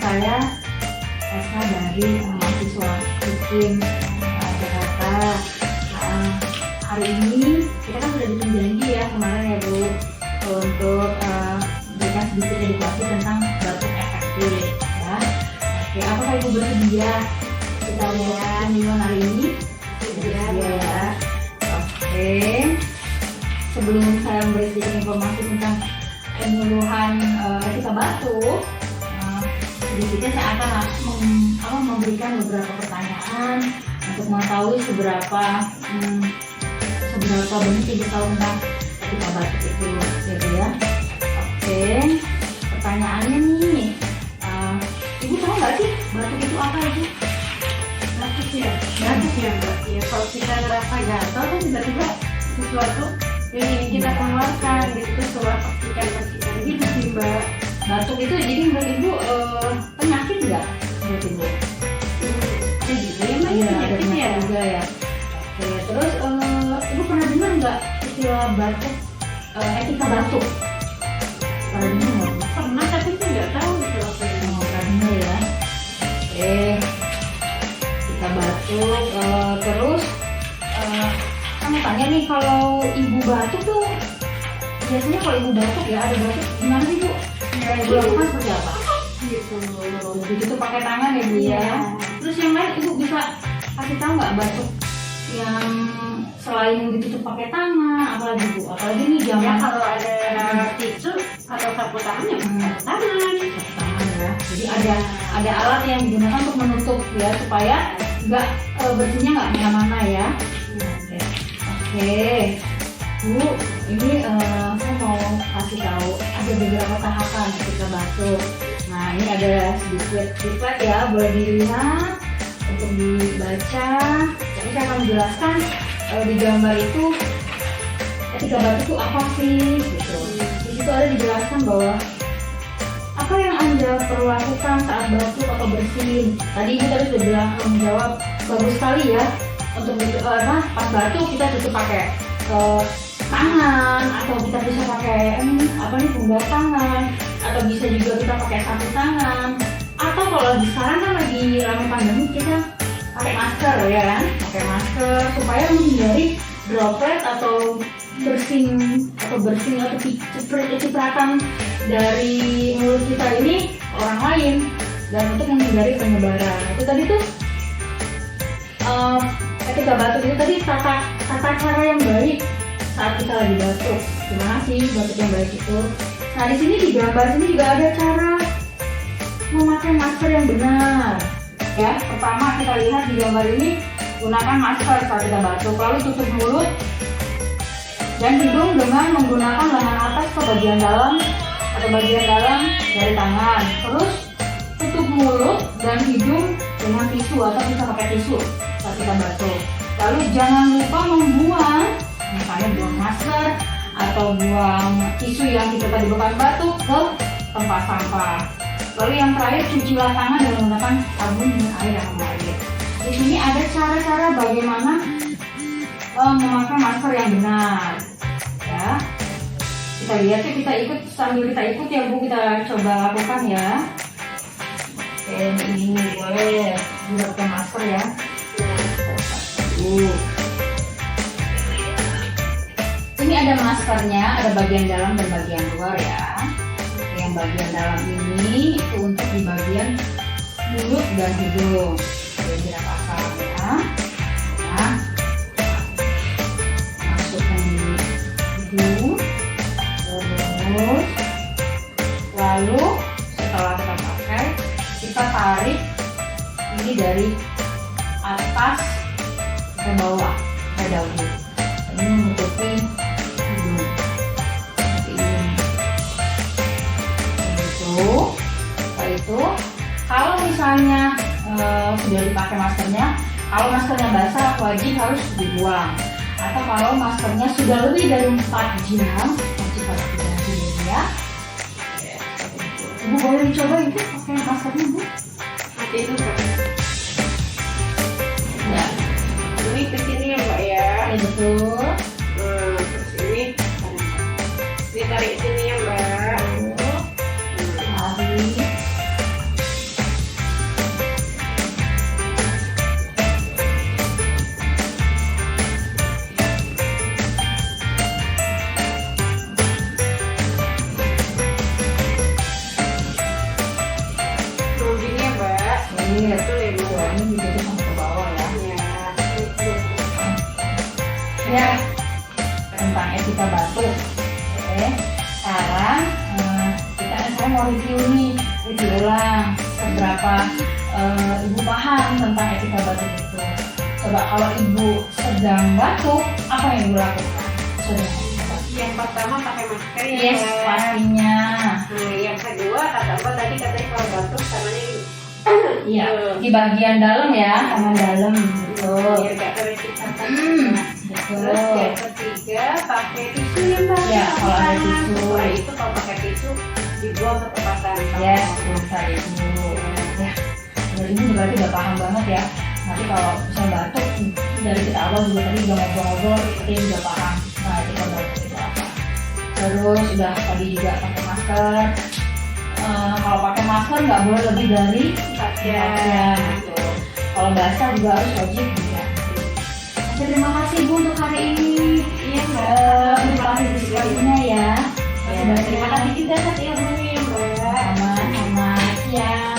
Saya Esma dari mahasiswa Hukum Jakarta. Hari ini kita kan sudah bikin janji ya kemarin ya Bu, untuk memberikan sedikit edukasi tentang batuk efektif ya. Oke, apakah Ibu bersedia kita lihat hari ini? Ya. Oke, sebelum saya memberi sedikit informasi tentang penyuluhan etika batuk, sedikitnya saya akan memberikan beberapa pertanyaan untuk mengetahui seberapa banyak Ibu tahu tentang etika batuk itu, gitu ya. Oke, pertanyaannya nih, Ibu tahu nggak sih batuk itu apa Ibu? Batuk ya Mbak. Ya kalau kita ngerasa gatal kan tiba-tiba sesuatu yang ingin kita keluarkan gitu, terus keluar percikan gitu sih Mbak. Batuk itu jadi menurut Ibu penyakit nggak menurut Ibu? Ada juga ya Mbak, Iya, ada penyakit ya. penyakit juga ya. Oke, terus Ibu pernah dengar nggak istilah batuk, etika batuk? Pernah dengar nggak? Pernah tapi saya nggak tahu itu apa ini. Pernah dengar ya. Oke, kita batuk, terus kamu tanya nih, kalau Ibu batuk tuh biasanya kalau Ibu batuk ya ada batuk gimana sih Bu? Yang Ibu lakukan seperti apa? Gitu. Begitu pakai tangan ya Bu ya. Terus yang lain Ibu bisa kasih tahu nggak batuk yang selain ditutup pakai tangan, apalagi Bu? Apalagi nih Ya zaman kalau ada tisu atau sapu tangan ya pakai tangan. pakai tangan ya. Jadi ada alat yang digunakan untuk menutup ya supaya nggak bersihnya nggak kemana-mana ya. Oke, Bu, ini saya mau kasih tahu ada beberapa tahapan ketika batuk. Nah, ini ada sedikit ya, boleh dilihat untuk dibaca. Jadi saya akan menjelaskan di gambar itu ketika batuk itu apa sih, gitu. Di situ ada dijelaskan bahwa apa yang Anda perlu lakukan saat batuk atau bersin. Tadi Ibu tadi sudah bilang menjawab bagus sekali ya. Untuk pas batuk kita tutup pakai tangan, atau kita bisa pakai punggung tangan, atau bisa juga kita pakai sapu tangan, atau kalau lagi sekarang kan lagi ramai pandemi kita pakai masker ya kan, pakai masker supaya menghindari droplet atau bersin atau cipratan dari mulut kita ini ke orang lain, dan untuk menghindari penyebaran. Itu tadi tuh ketika batuk itu tadi tata cara yang baik saat kita lagi batuk. Gimana sih batuk yang baik itu? Nah, di sini di gambar sini juga ada cara memakai masker yang benar. Ya, pertama kita lihat di gambar ini, gunakan masker saat kita batuk, lalu tutup mulut dan hidung dengan menggunakan lengan atas ke bagian dalam atau bagian dalam dari tangan. Terus tutup mulut dan hidung dengan tisu atau bisa pakai tisu saat kita batuk. Lalu jangan lupa membuang, misalnya buang masker atau buang tisu yang kita tadi bekas batuk ke tempat sampah. Lalu yang terakhir, cucilah tangan dengan menggunakan sabun dan air yang mengalir. Di sini ada cara-cara bagaimana memakai masker yang benar. Ya, kita lihat ya, kita ikut sambil kita ikut ya Bu, kita coba lakukan ya. Oke, ini boleh juga pakai masker ya. Ini ada maskernya, ada bagian dalam dan bagian luar ya. Yang bagian dalam ini itu untuk di bagian mulut dan hidung. Jadi kita pasang ya. Nah, masukkan di hidung, terus lalu setelah kita pakai, kita tarik ini dari atas ke bawah ke daun. Ini menutupi hidung seperti ini. Setelah itu, kalau misalnya sudah dipakai maskernya, kalau maskernya basah wajib harus dibuang. atau kalau maskernya sudah lebih dari 4 jam wajib harus diganti dulu ya. Ibu boleh dicoba ibu pakai maskernya bu? Nanti itu Kak. Ya, Ini ke sini ya Mbak ya. ya betul. Terus ini ditarik sini ya Mbak. Tarik. Terus gini ya Mbak. Iya, Betul ya Bu. ini dijadikan sampai ke bawah ya. Ya. Ya, tentang etika batuk. Oke, sekarang saya mau review nih, review ulang seberapa ibu paham tentang etika batuk itu. Coba kalau ibu sedang batuk, apa yang ibu lakukan? Sedang batuk. Yang pertama pakai masker ya Yes, Mbak. pastinya. Nah, yang kedua kata Mbak tadi katanya kalau batuk tangannya Iya, di bagian dalam ya, tangan dalam. Betul. biar gak tercikat. Betul. Terus yang ketiga pakai tisu ya Mbak. Ya, kalau ada tisu. Setelah itu kalau pakai tisu dibuang ke tempat sampah. Yes, bisa ibu. Ya, ibu berarti udah paham banget ya. Nanti kalau bisa batuk dari kita awal juga tadi udah ngobrol-ngobrol, kita juga paham. Nah, etika batuk itu apa? Terus udah tadi juga pakai masker. Kalau pakai masker nggak boleh lebih dari 4 jam. Gitu. Kalau basah juga harus wajib diganti. Oke, terima kasih Bu untuk hari ini. Iya Mbak. Untuk partisipasinya ya. Ya, terima kasih juga Satya Bu ya Mbak. Sama-sama. Ya.